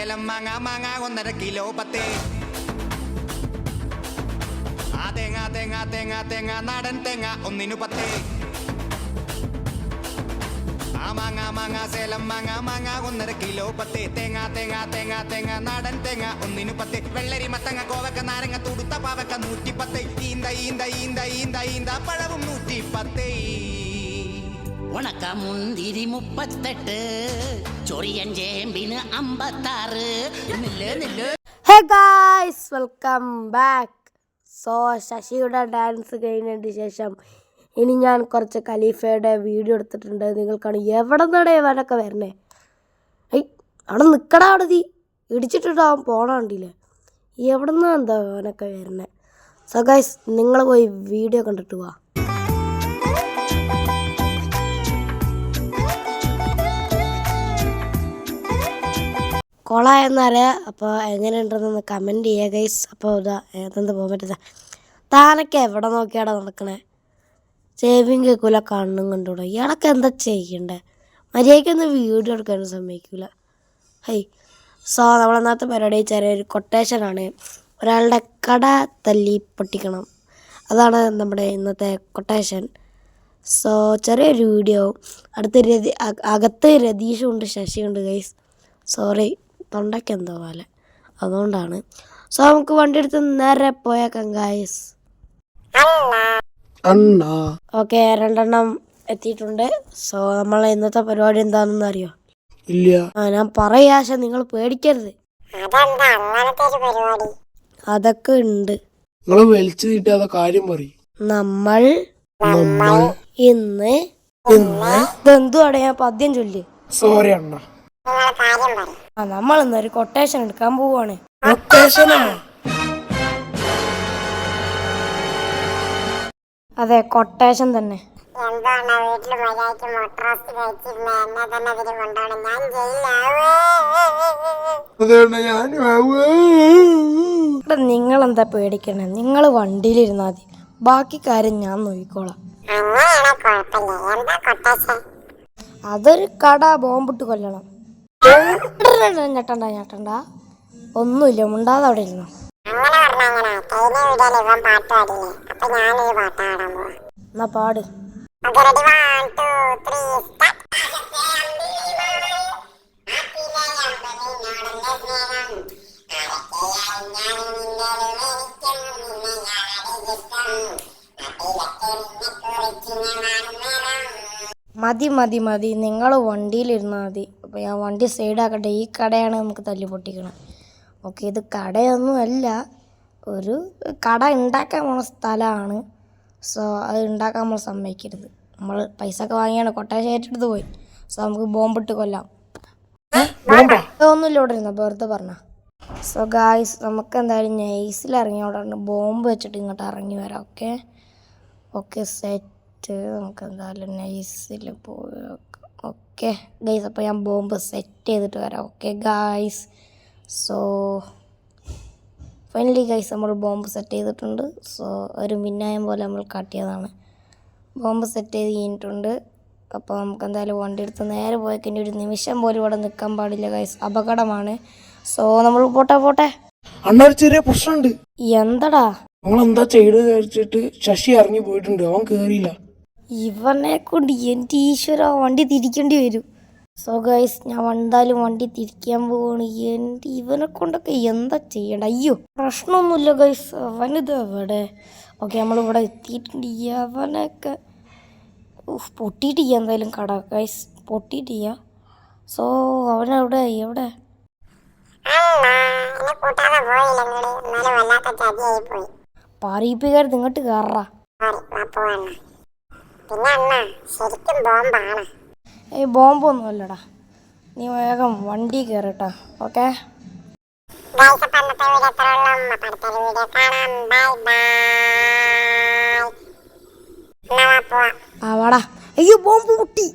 സേലം മാങ്ങ മാങ്ങ 1.5 കിലോ പത്തേ ആ തേങ്ങ തേങ്ങ തേങ്ങ തേങ്ങ നാടൻ തേങ്ങ 1 10 ആ മാങ്ങ മാങ്ങ സേലം മാങ്ങ മാങ്ങ 1.5 കിലോ പത്തേ തേങ്ങ തേങ്ങ തേങ്ങ തേങ്ങ നാടൻ തേങ്ങ 1 10 വെള്ളരി മത്തങ്ങ കോവക്ക നാരങ്ങ തുടുത്ത പാവക്ക 110 ഈന്ത ഈന്ത ഈന്ത ഈന്ത ഈന്ത പഴവും 110 ഉണക്ക മുന്തിരി 38 ചൊറിയൻ ചേമ്പിന് 56 hey guys welcome back. So ശശിയുടെ ഡാൻസ് കഴിഞ്ഞതിന് ശേഷം ഇനി ഞാൻ കുറച്ച് ഖലീഫയുടെ വീഡിയോ എടുത്തിട്ടുണ്ട്. നിങ്ങൾക്കാണ് എവിടെ നിന്നടെ ഇവനൊക്കെ വരണേ. അവിടെ നിൽക്കടാ, അവിടെ തീ ഇടിച്ചിട്ടിട്ടാവും പോണ കണ്ടില്ലേ. എവിടെ നിന്നാ എന്താ ഇവനൊക്കെ വരണേ. സോ ഗായ്സ് നിങ്ങൾ പോയി വീഡിയോ കണ്ടിട്ട് പോവാ. കൊളായെന്നറിയാം. അപ്പോൾ എങ്ങനെയുണ്ടെന്നൊന്ന് കമൻറ്റ് ചെയ്യുക ഗൈസ്. അപ്പോൾ ഇതാ ഏതെന്ത് പോകാൻ പറ്റുക. താനൊക്കെ എവിടെ നോക്കിയാടാ നടക്കണേ. സേവിങ് കേൾക്കൂല, കണ്ണും കണ്ടുകൂടാ. ഇയാളൊക്കെ എന്താ ചെയ്യണ്ടേ. മര്യാദയ്ക്കൊന്നും വീഡിയോ എടുക്കാനും സമ്മതിക്കില്ല. സോ നമ്മളന്നത്തെ പരിപാടി ചെറിയൊരു കൊട്ടേഷനാണ്. ഒരാളുടെ കട തല്ലി പൊട്ടിക്കണം, അതാണ് നമ്മുടെ ഇന്നത്തെ കൊട്ടേഷൻ. സോ ചെറിയൊരു വീഡിയോ. അകത്ത് രതീഷുണ്ട്, ശശിയുണ്ട് ഗൈസ്. സോറി, തൊണ്ടയ്ക്ക് എന്തോ പോലെ, അതുകൊണ്ടാണ്. സോ നമുക്ക് വണ്ടി എടുത്ത് നേരെ പോയേക്കാം ഗൈസ്. ഓക്കെ, 2 എണ്ണം എത്തിയിട്ടുണ്ട്. സോ നമ്മളെ ഇന്നത്തെ പരിപാടി എന്താണെന്ന് അറിയോ? ഇല്ല. ഞാൻ പറയാ, പക്ഷെ നിങ്ങൾ പേടിക്കരുത്. അതൊക്കെ ഉണ്ട്. നിങ്ങൾ വലിച്ചു നീട്ടാതെ കാര്യം പറയും. നമ്മൾ ഇന്ന് ഇതെന്തുവാടെ, ഞാൻ പദ്യം ചൊല്ലി. സോറി അണ്ണ. നമ്മൾ ഇന്നൊരു കൊട്ടേഷൻ എടുക്കാൻ പോവാണ്. അതെ, കൊട്ടേഷൻ തന്നെ. നിങ്ങൾ എന്താ പേടിക്കണേ, നിങ്ങൾ വണ്ടിയിലിരുന്നാ മതി, ബാക്കി കാര്യം ഞാൻ നോക്കിക്കോളാം. അതൊരു കട ബോംബിട്ട് കൊല്ലണം. ഞെട്ടണ്ട, ഒന്നുമില്ല, മുണ്ടാതെ അവിടെ ഇരുന്നോ. എന്നാ പാട്. മതി മതി മതി, നിങ്ങൾ വണ്ടിയിലിരുന്നാൽ മതി. അപ്പോൾ ഞാൻ വണ്ടി സൈഡാക്കട്ടെ. ഈ കടയാണ് നമുക്ക് തല്ലി പൊട്ടിക്കണം. ഓക്കെ, ഇത് കടയൊന്നും അല്ല, ഒരു കട ഉണ്ടാക്കാൻ പോണ സ്ഥലമാണ്. സോ അത് ഉണ്ടാക്കാൻ നമ്മൾ സമ്മതിക്കരുത്. നമ്മൾ പൈസ ഒക്കെ വാങ്ങിയാണ് കൊട്ടേഷൻ ഏറ്റെടുത്ത് പോയി. സോ നമുക്ക് ബോംബിട്ട് കൊല്ലാം. ഒന്നുമില്ല, ഇവിടെ ഇരുന്ന വെറുതെ പറഞ്ഞ. സോ ഗായ്സ്, നമുക്ക് എന്തായാലും നൈസിൽ ഇറങ്ങി അവിടെ ബോംബ് വെച്ചിട്ട് ഇങ്ങോട്ട് ഇറങ്ങി വരാം. Okay okay, set. നമുക്ക് എന്തായാലും നൈസിൽ പോയി. ഓക്കെ ഗൈസ്, അപ്പോൾ ഞാൻ ബോംബ് സെറ്റ് ചെയ്തിട്ട് വരാം. Okay guys, so finally guys നമ്മൾ ബോംബ് സെറ്റ് ചെയ്തിട്ടുണ്ട്. സോ ഒരു മിന്നായം പോലെ നമ്മൾ കാട്ടിയതാണ്. ബോംബ് സെറ്റ് ചെയ്ത് കഴിഞ്ഞിട്ടുണ്ട്. അപ്പോൾ നമുക്ക് എന്തായാലും വണ്ടി എടുത്ത് നേരെ പോയി കഴിഞ്ഞാൽ ഒരു നിമിഷം പോലും ഇവിടെ നിൽക്കാൻ പാടില്ല ഗൈസ്, അപകടമാണ്. സോ നമ്മൾ പോട്ടെ. അണ്ണൊരു ചെറിയ പ്രശ്നമുണ്ട്. എന്തടാ? നമ്മളെന്താ ചെയ്ത് കഴിച്ചിട്ട് ശശി ഇറങ്ങി പോയിട്ടുണ്ട്, അവൻ കേറിയില്ല. ഇവനെ കൊണ്ട് എൻ്റെ ഈശ്വര വണ്ടി തിരിക്കേണ്ടി വരും. സോ ഗൈസ്, ഞാൻ എന്തായാലും വണ്ടി തിരിക്കാൻ പോവാണ്. എൻ്റെ ഇവനെ കൊണ്ടൊക്കെ എന്താ ചെയ്യണ്ട. അയ്യോ, പ്രശ്നമൊന്നുമില്ല ഗൈസ്, അവനിത് എവിടെ. ഓക്കെ, നമ്മളിവിടെ എത്തിയിട്ടുണ്ട്. അവനൊക്കെ പൊട്ടിയിട്ടില്ല എന്തായാലും കട ഗൈസ്, പൊട്ടിയിട്ടില്ല. സോ അവനെവിടെ എവിടെ? പറയിപ്പിക്കരുത്, ഇങ്ങോട്ട് കയറാ. ബോംബൊന്നും അല്ലടാ, നീ വേഗം വണ്ടി കയറിട്ടാ. ഓക്കെ, വാടാ. അയ്യോ, ബോംബ് പൊട്ടി.